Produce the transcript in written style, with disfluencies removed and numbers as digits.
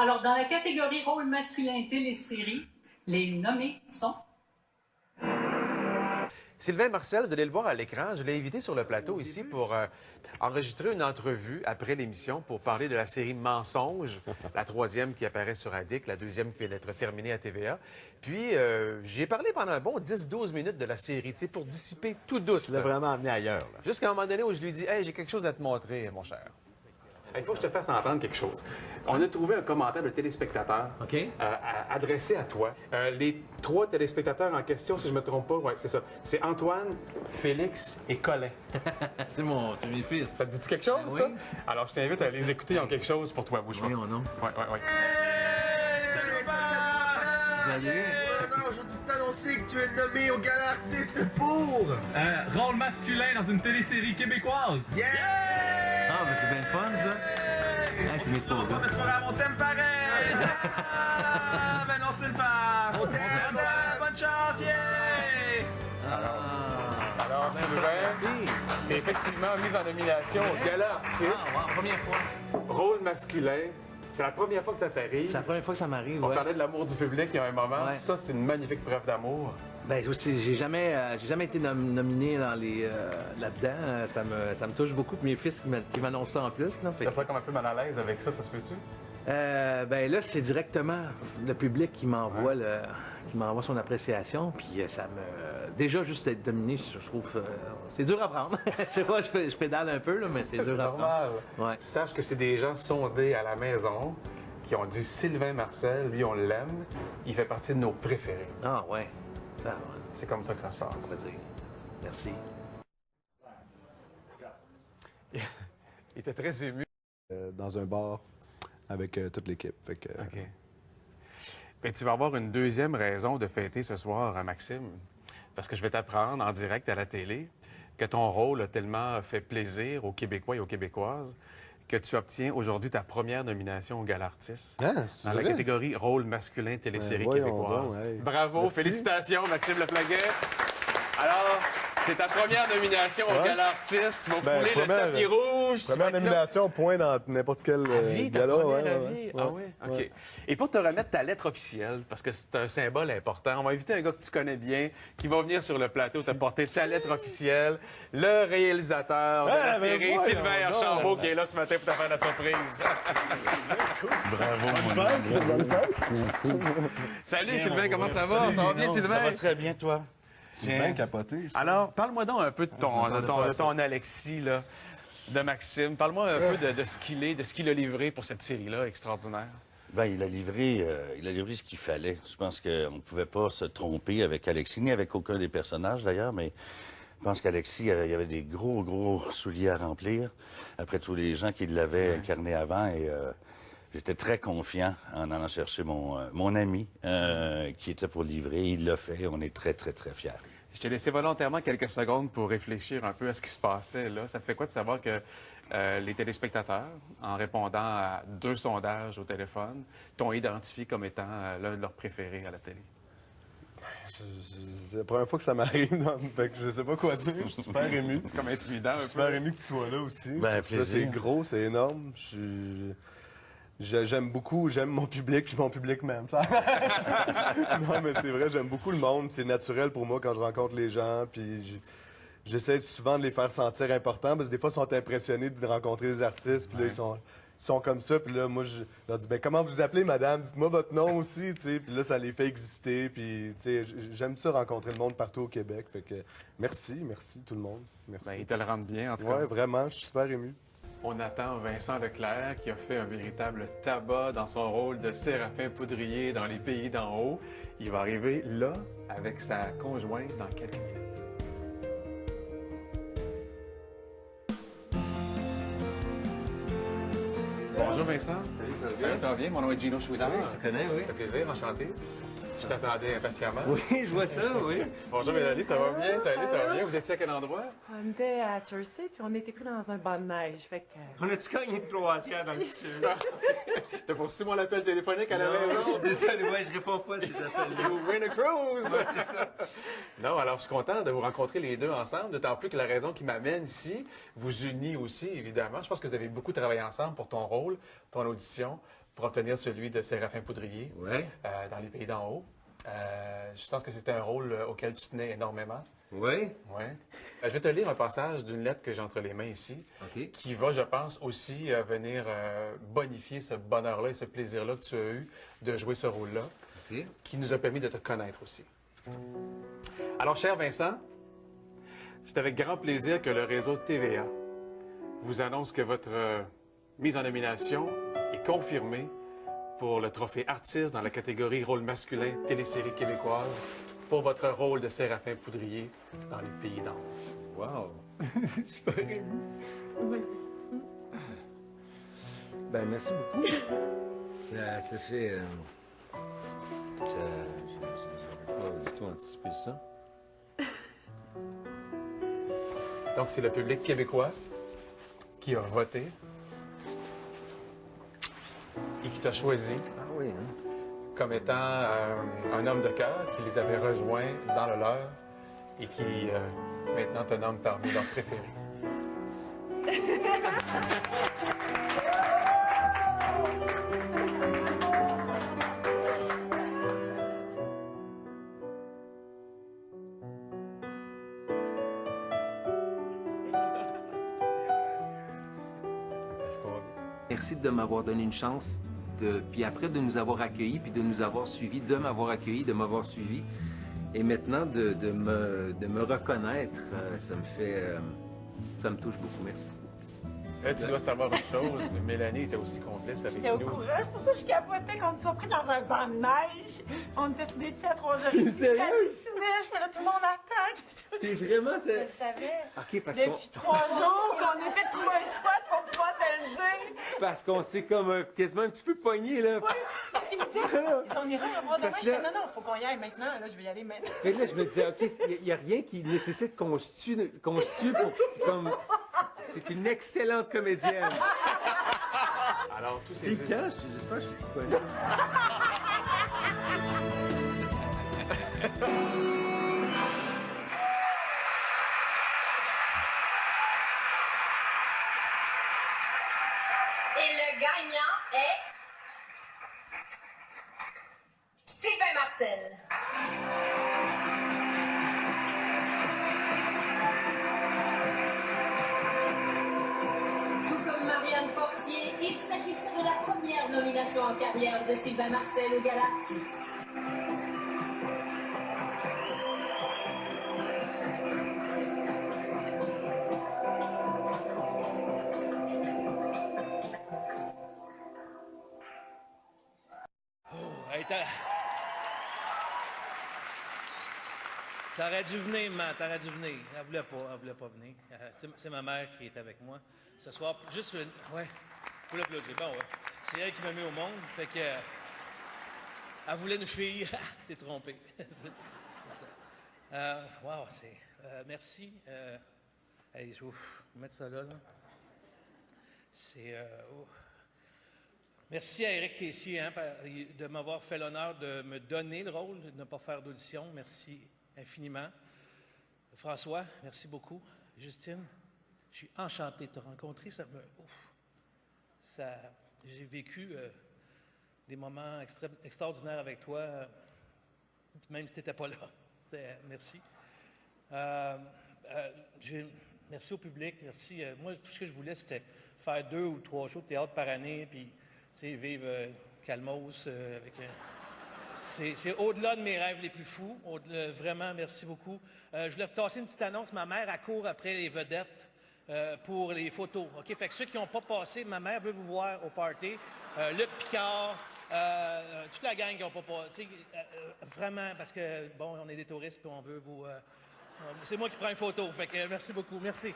Alors, dans la catégorie rôle masculin télésérie, les nommés sont... Sylvain Marcel, vous allez le voir à l'écran. Je l'ai invité sur le plateau ici pour enregistrer une entrevue après l'émission pour parler de la série Mensonges, la troisième qui apparaît sur Addict, la deuxième qui vient d'être terminée à TVA. Puis, j'y ai parlé pendant un bon 10-12 minutes de la série, tu sais, pour dissiper tout doute. Tu l'as vraiment amené ailleurs. Jusqu'à un moment donné où je lui dis « Hey, j'ai quelque chose à te montrer, mon cher. » Il faut que je te fasse entendre quelque chose. On a trouvé un commentaire de téléspectateur adressé à toi. Les 3 téléspectateurs en question, si je ne me trompe pas, ouais, c'est ça. C'est Antoine, Félix et Colin. C'est mes fils. Ça te dit quelque chose, Oui. ça? Alors, je t'invite à les écouter. Ils ont quelque chose pour toi, bouge-moi. Oui ou non? Oui. Salut, Aujourd'hui, t'annoncer que tu es nommé au Gala Artiste pour... Rôle masculin dans une télésérie québécoise. Yeah! Ah, mais c'est bien le fun, ça. Ah, je suis trop Mais gars. c'est pas grave, on t'aime pareil! Ah, ben non, c'est une farce. On t'aime! Bonne chance, yeah! Alors, Sylvain, t'es effectivement mis en nomination au Gala Artiste. Ah, wow, première fois. Rôle masculin. C'est la première fois que ça t'arrive. C'est la première fois que ça m'arrive, On ouais. parlait de l'amour du public il y a un moment. Ouais. Ça, c'est une magnifique preuve d'amour. Ben, aussi, j'ai jamais été nominé dans là-dedans. Ça me touche beaucoup. Puis mes fils qui m'annoncent ça en plus. Là. Tu te sens comme un peu mal à l'aise avec ça, ça se peut-tu? Ben là, c'est directement le public qui m'envoie son appréciation. Puis ça me... Déjà, juste d'être nominé, je trouve... c'est dur à prendre. Je sais pas, je pédale un peu, là, mais c'est dur à normal. prendre. Ouais. Tu saches que c'est des gens sondés à la maison qui ont dit Sylvain Marcel, lui, on l'aime. Il fait partie de nos préférés. Ah, ouais. Ah, ouais. C'est comme ça que ça se passe. On va dire. Merci. Il était très ému. Dans un bar avec toute l'équipe. Fait que, OK. Bien, tu vas avoir une deuxième raison de fêter ce soir, Maxime, parce que je vais t'apprendre en direct à la télé que ton rôle a tellement fait plaisir aux Québécois et aux Québécoises que tu obtiens aujourd'hui ta première nomination au Gala Artiste Ah, c'est dans la vrai? catégorie rôle masculin télésérie voyons québécoise. donc, hey. Bravo, Merci. félicitations, Maxime Leplaguet. Alors, c'est ta première nomination au Gala Artiste. Tu vas Ben, fouler le première- tapis rouge. tu vas Première être là. nomination, point dans n'importe quel À vie, ta gala. première ouais, à ouais, vie. ouais. Ah oui? OK. Ouais. Et pour te remettre ta lettre officielle, parce que c'est un symbole important, on va inviter un gars que tu connais bien, qui va venir sur le plateau te porter ta lettre officielle, le réalisateur de la ben série, voyons Sylvain donc. Archambault, qui est là ce matin pour te faire la surprise. Salut Sylvain, comment ça va? Ça va bien, Sylvain? Ça va très bien, toi. C'est bien capoté. ça. Alors, parle-moi donc un peu de ton Alexis, là, de Maxime. Parle-moi un peu de ce qu'il est, de ce qu'il a livré pour cette série-là extraordinaire. Ben, il a livré ce qu'il fallait. Je pense qu'on ne pouvait pas se tromper avec Alexis, ni avec aucun des personnages d'ailleurs, mais je pense qu'Alexis, il y avait des gros souliers à remplir après tous les gens qui l'avaient incarné avant. Et j'étais très confiant en allant chercher mon ami qui était pour livrer. Il l'a fait. On est très fiers. Je t'ai laissé volontairement quelques secondes pour réfléchir un peu à ce qui se passait là. Ça te fait quoi de savoir que les téléspectateurs, en répondant à 2 sondages au téléphone, t'ont identifié comme étant l'un de leurs préférés à la télé? C'est la première fois que ça m'arrive, fait que je sais pas quoi dire. Je suis super ému. C'est comme intimidant un Je peu. suis super ému que tu sois là aussi. Ben, Ça, c'est plaisir. gros, c'est énorme. J'aime beaucoup, j'aime mon public, puis mon public m'aime. Ça... non, mais c'est vrai, j'aime beaucoup le monde. C'est naturel pour moi quand je rencontre les gens, puis j'essaie souvent de les faire sentir importants, parce que des fois, ils sont impressionnés de rencontrer les artistes, puis là, ils sont comme ça, puis là, moi, je leur dis, ben comment vous appelez, madame? Dites-moi votre nom aussi, tu sais, puis là, ça les fait exister, puis, tu sais, j'aime ça rencontrer le monde partout au Québec, fait que merci tout le monde, merci. Ben, ils te le rendent bien, en tout cas. Ouais, vraiment, je suis super ému. On attend Vincent Leclerc, qui a fait un véritable tabac dans son rôle de Séraphin Poudrier dans Les Pays d'en haut. Il va arriver là, avec sa conjointe, dans quelques minutes. Bonjour Vincent. Salut, ça va bien? Mon nom est Gino Chouinard. Tu connais, oui? Ça fait plaisir, enchanté. Je t'attendais impatiemment. Oui, je vois ça, oui. Bonjour Mélanie, ça va bien? Salut, ça va bien? Vous étiez à quel endroit? On était à Jersey, puis on était pris dans un banc de neige. Fait que... On a-tu gagné de croisière dans le sud? T'as poursuivi mon appel téléphonique à la maison? Désolé, ouais, je réponds pas à ces appels-là. You win a cruise! Non, alors je suis content de vous rencontrer les deux ensemble, d'autant plus que la raison qui m'amène ici vous unit aussi, évidemment. Je pense que vous avez beaucoup travaillé ensemble pour ton rôle, ton audition, pour obtenir celui de Séraphin Poudrier Ouais. dans Les Pays d'en haut. Je pense que c'était un rôle auquel tu tenais énormément. Ouais. Ouais. Je vais te lire un passage d'une lettre que j'ai entre les mains ici, OK. qui va, je pense, aussi venir bonifier ce bonheur-là et ce plaisir-là que tu as eu de jouer ce rôle-là, OK. qui nous a permis de te connaître aussi. Alors, cher Vincent, c'est avec grand plaisir que le réseau TVA vous annonce que votre mise en nomination est confirmée pour le trophée artiste dans la catégorie rôle masculin télésérie québécoise pour votre rôle de Séraphin Poudrier dans Les Pays d'en haut. Wow. Super ému. Ben, merci beaucoup. Ça fait... J'avais pas du tout anticipé ça. Donc, c'est le public québécois qui a voté et qui t'a choisi Ah oui, hein? comme étant un homme de cœur qui les avait rejoints dans le leur et qui maintenant te nomme parmi leurs préférés. Merci de m'avoir donné une chance, puis après de nous avoir accueillis, puis de nous avoir suivis, de m'avoir accueilli, de m'avoir suivi. Et maintenant, de me reconnaître, ça me touche beaucoup. Merci beaucoup. Là, tu dois savoir une chose, Mélanie était aussi complice avec J'étais au nous. courant, c'est pour ça que je capotais qu'on soit pris dans un banc de neige. On était décidés ici à 3h30. Sérieux? J'hallucinais, j'étais là, tout le monde attend. Et vraiment, Je le savais. OK, Depuis 3 jours qu'on essaie de trouver un spot pour pouvoir te le dire. Parce qu'on s'est comme quasiment un petit peu pogné, là. Parce qu'il me dit, on ira voir demain. Parce Je que fais, non, faut qu'on y aille maintenant. Là, je vais y aller maintenant. Et là, je me disais, OK, il n'y a rien qui nécessite qu'on se tue pour comme... C'est une excellente comédienne. Alors, tous C'est ces... quand? J'espère que je suis disponible. Et le gagnant est Sylvain Marcel. Tout comme Marianne Fortier, il s'agissait de la première nomination en carrière de Sylvain Marcel au Gala Artis. Hey, t'aurais dû venir, man, t'aurais dû venir. Elle voulait pas venir. C'est ma mère qui est avec moi ce soir. Juste, ouais, faut l'applaudir. Bon, ouais. C'est elle qui m'a mis au monde, fait que... elle voulait une fille. T'es trompé. C'est ça. Wow, c'est... merci. Hey, je vais mettre ça là. C'est... Merci à Éric Tessier de m'avoir fait l'honneur de me donner le rôle, de ne pas faire d'audition. Merci infiniment. François, merci beaucoup. Justine, je suis enchanté de te rencontrer. J'ai vécu des moments extraordinaires avec toi, même si tu n'étais pas là. Merci. Merci au public. Merci. Moi, tout ce que je voulais, c'était faire 2 ou 3 shows de théâtre par année, puis vivre calmos avec... C'est au-delà de mes rêves les plus fous. Vraiment, merci beaucoup. Je voulais tasser une petite annonce. Ma mère, elle court après les vedettes pour les photos. OK? Fait que ceux qui n'ont pas passé, ma mère veut vous voir au party. Luc Picard, toute la gang qui n'ont pas passé. Vraiment, parce que, bon, on est des touristes, puis on veut vous... c'est moi qui prends une photo. Fait que merci beaucoup. Merci.